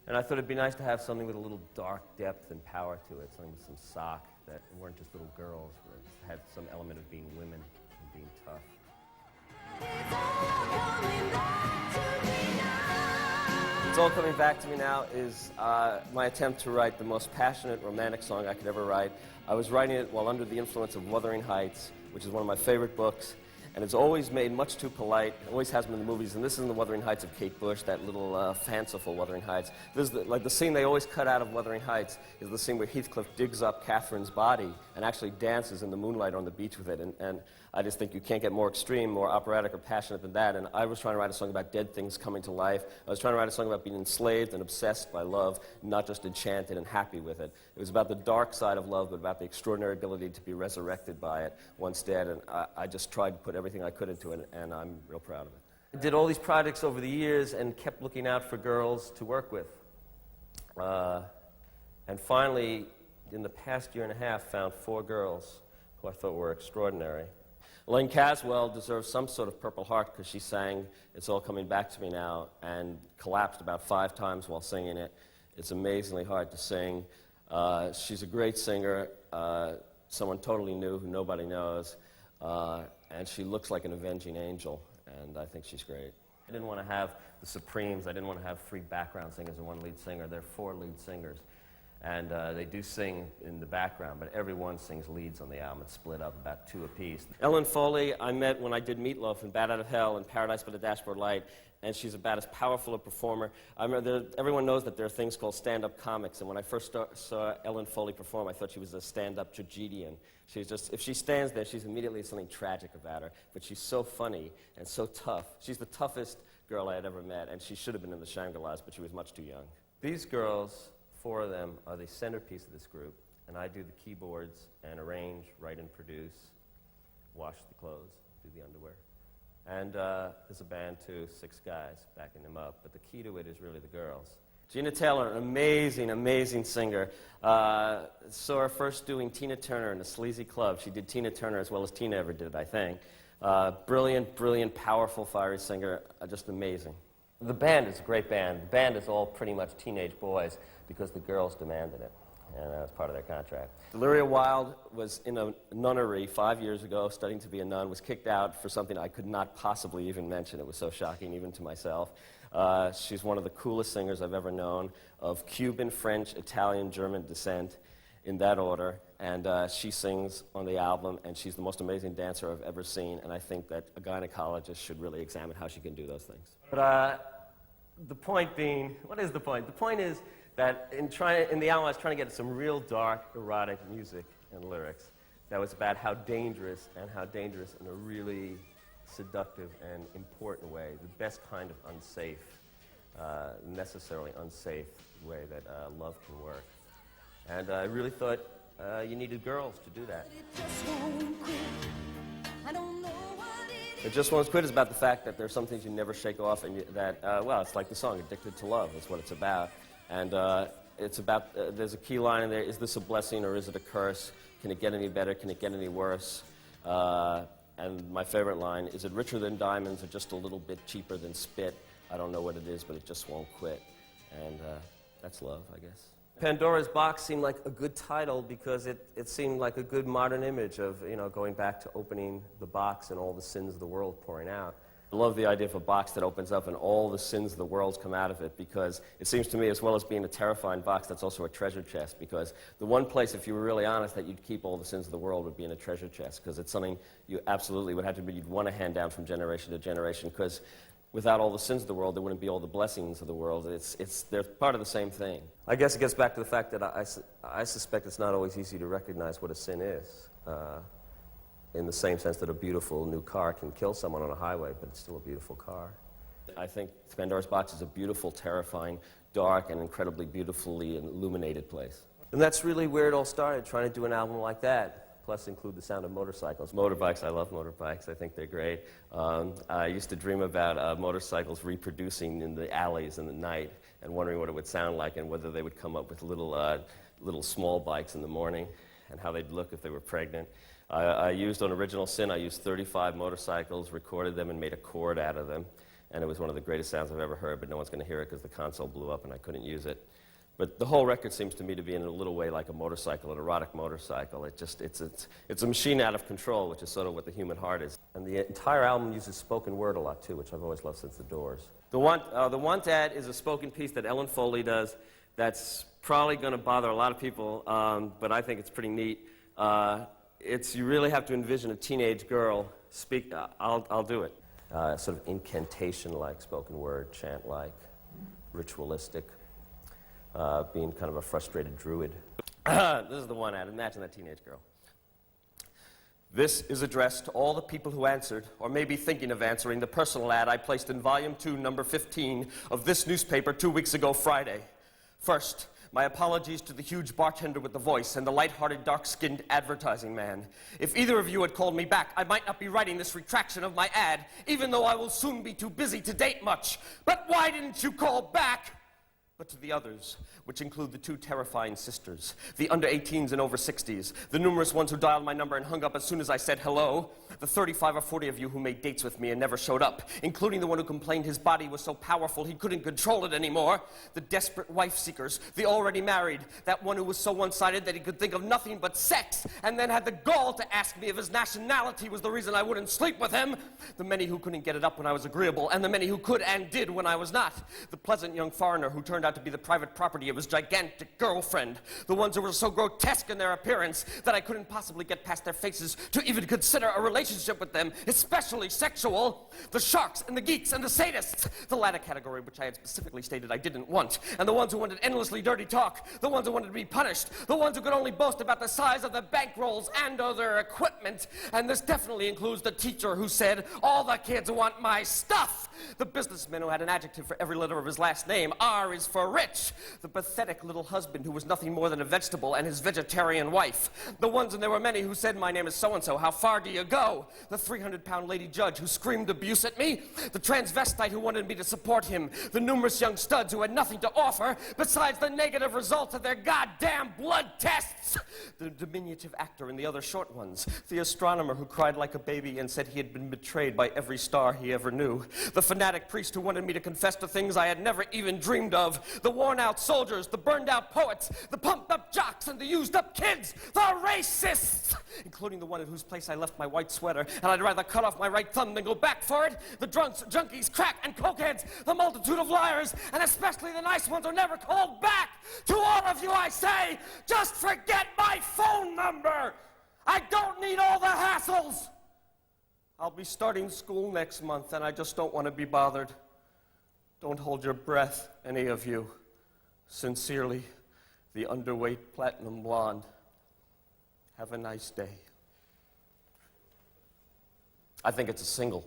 And I thought it'd be nice to have something with a little dark depth and power to it, something with some sock, that weren't just little girls, but had some element of being women and being tough. It's All Coming Back to Me Now is my attempt to write the most passionate romantic song I could ever write. I was writing it while under the influence of Wuthering Heights, which is one of my favorite books, and it's always made much too polite. It always has been in the movies, and this is in the Wuthering Heights of Kate Bush, that little fanciful Wuthering Heights. This is like the scene they always cut out of Wuthering Heights is the scene where Heathcliff digs up Catherine's body and actually dances in the moonlight on the beach with it. And I just think you can't get more extreme, more operatic or passionate than that. And I was trying to write a song about dead things coming to life. I was trying to write a song about being enslaved and obsessed by love, not just enchanted and happy with it. It was about the dark side of love, but about the extraordinary ability to be resurrected by it once dead. And I just tried to put everything I could into it, and I'm real proud of it. I did all these projects over the years and kept looking out for girls to work with. And finally, in the past year and a half, found 4 girls who I thought were extraordinary. Elaine Caswell deserves some sort of Purple Heart because she sang It's All Coming Back to Me Now and collapsed about 5 times while singing it. It's amazingly hard to sing. She's a great singer, someone totally new who nobody knows, and she looks like an avenging angel, and I think she's great. I didn't want to have the Supremes. I didn't want to have 3 background singers and 1 lead singer. There are 4 lead singers. And they do sing in the background, but everyone sings leads on the album. It's split up about 2 apiece. Ellen Foley, I met when I did Meatloaf and Bat Out of Hell and Paradise by the Dashboard Light, and she's about as powerful a performer. I remember everyone knows that there are things called stand-up comics, and when I first saw Ellen Foley perform, I thought she was a stand-up tragedian. She's just, if she stands there, she's immediately something tragic about her, but she's so funny and so tough. She's the toughest girl I had ever met, and she should have been in the Shangri-Las, but she was much too young. These girls, 4 of them, are the centerpiece of this group, and I do the keyboards and arrange, write and produce, wash the clothes, do the underwear. And there's a band too, 6 guys backing them up, but the key to it is really the girls. Gina Taylor, an amazing, amazing singer. Saw her first doing Tina Turner in a sleazy club. She did Tina Turner as well as Tina ever did, I think. Brilliant, brilliant, powerful, fiery singer, just amazing. The band is a great band. The band is all pretty much teenage boys because the girls demanded it, and that was part of their contract. Deliria Wilde was in a nunnery 5 years ago, studying to be a nun, was kicked out for something I could not possibly even mention. It was so shocking even to myself. She's one of the coolest singers I've ever known, of Cuban, French, Italian, German descent, in that order, and she sings on the album, and she's the most amazing dancer I've ever seen, and I think that a gynecologist should really examine how she can do those things. But the point being, what is the point? The point is that in the album I was trying to get some real dark, erotic music and lyrics that was about how dangerous in a really seductive and important way, the best kind of unsafe, necessarily unsafe way that love can work. And I really thought you needed girls to do that. It Just Won't Quit is about the fact that there are some things you never shake off, and well, it's like the song, Addicted to Love is what it's about. And it's about, there's a key line in there, is this a blessing or is it a curse? Can it get any better? Can it get any worse? And my favorite line, is it richer than diamonds or just a little bit cheaper than spit? I don't know what it is, but it just won't quit. And that's love, I guess. Pandora's Box seemed like a good title because it seemed like a good modern image of, going back to opening the box and all the sins of the world pouring out. I love the idea of a box that opens up and all the sins of the world come out of it, because it seems to me, as well as being a terrifying box, that's also a treasure chest, because the one place, if you were really honest, that you'd keep all the sins of the world would be in a treasure chest, because it's something you absolutely would have to be, you'd want to hand down from generation to generation, because without all the sins of the world, there wouldn't be all the blessings of the world. They're part of the same thing. I guess it gets back to the fact that I suspect it's not always easy to recognize what a sin is, in the same sense that a beautiful new car can kill someone on a highway, but it's still a beautiful car. I think Pandora's Box is a beautiful, terrifying, dark, and incredibly beautifully illuminated place. And that's really where it all started, trying to do an album like that, plus include the sound of motorcycles. Motorbikes, I love motorbikes. I think they're great. I used to dream about motorcycles reproducing in the alleys in the night and wondering what it would sound like and whether they would come up with little small bikes in the morning and how they'd look if they were pregnant. I used, on Original Sin, I used 35 motorcycles, recorded them, and made a chord out of them. and it was one of the greatest sounds I've ever heard, but no one's going to hear it because the console blew up and I couldn't use it. But the whole record seems to me to be in a little way like a motorcycle, an erotic motorcycle. It's a machine out of control, which is sort of what the human heart is. And the entire album uses spoken word a lot, too, which I've always loved since The Doors. The Want Ad is a spoken piece that Ellen Foley does that's probably going to bother a lot of people, but I think it's pretty neat. You really have to envision a teenage girl speak. I'll do it. Sort of incantation-like spoken word, chant-like, ritualistic. Being kind of a frustrated druid. This is the one ad. Imagine that teenage girl. This is addressed to all the people who answered, or may be thinking of answering, the personal ad I placed in Volume 2, Number 15 of this newspaper 2 weeks ago Friday. First, my apologies to the huge bartender with the voice and the light-hearted, dark-skinned advertising man. If either of you had called me back, I might not be writing this retraction of my ad, even though I will soon be too busy to date much. But why didn't you call back? But to the others, which include the 2 terrifying sisters, the under-18s and over-60s, the numerous ones who dialed my number and hung up as soon as I said hello, the 35 or 40 of you who made dates with me and never showed up, including the one who complained his body was so powerful he couldn't control it anymore, the desperate wife-seekers, the already married, that one who was so one-sided that he could think of nothing but sex, and then had the gall to ask me if his nationality was the reason I wouldn't sleep with him, the many who couldn't get it up when I was agreeable, and the many who could and did when I was not, the pleasant young foreigner who turned out to be the private property of his gigantic girlfriend, the ones who were so grotesque in their appearance that I couldn't possibly get past their faces to even consider a relationship with them, especially sexual, the sharks and the geeks and the sadists, the latter category which I had specifically stated I didn't want, and the ones who wanted endlessly dirty talk, the ones who wanted to be punished, the ones who could only boast about the size of the bankrolls and other equipment, and this definitely includes the teacher who said, all the kids want my stuff, the businessman who had an adjective for every letter of his last name, R is for rich, the pathetic little husband who was nothing more than a vegetable, and his vegetarian wife, the ones, and there were many, who said, my name is so-and-so, how far do you go? The 300-pound lady judge who screamed abuse at me, the transvestite who wanted me to support him, the numerous young studs who had nothing to offer besides the negative results of their goddamn blood tests, the diminutive actor and the other short ones, the astronomer who cried like a baby and said he had been betrayed by every star he ever knew, the fanatic priest who wanted me to confess to things I had never even dreamed of, the worn-out soldiers, the burned-out poets, the pumped-up jocks and the used-up kids, the racists, including the one at whose place I left my white sweater, and I'd rather cut off my right thumb than go back for it, the drunks, junkies, crack, and cokeheads, the multitude of liars, and especially the nice ones who never called back. To all of you I say, just forget my phone number. I don't need all the hassles. I'll be starting school next month, and I just don't want to be bothered. Don't hold your breath, any of you. Sincerely, the underweight platinum blonde. Have a nice day. I think it's a single.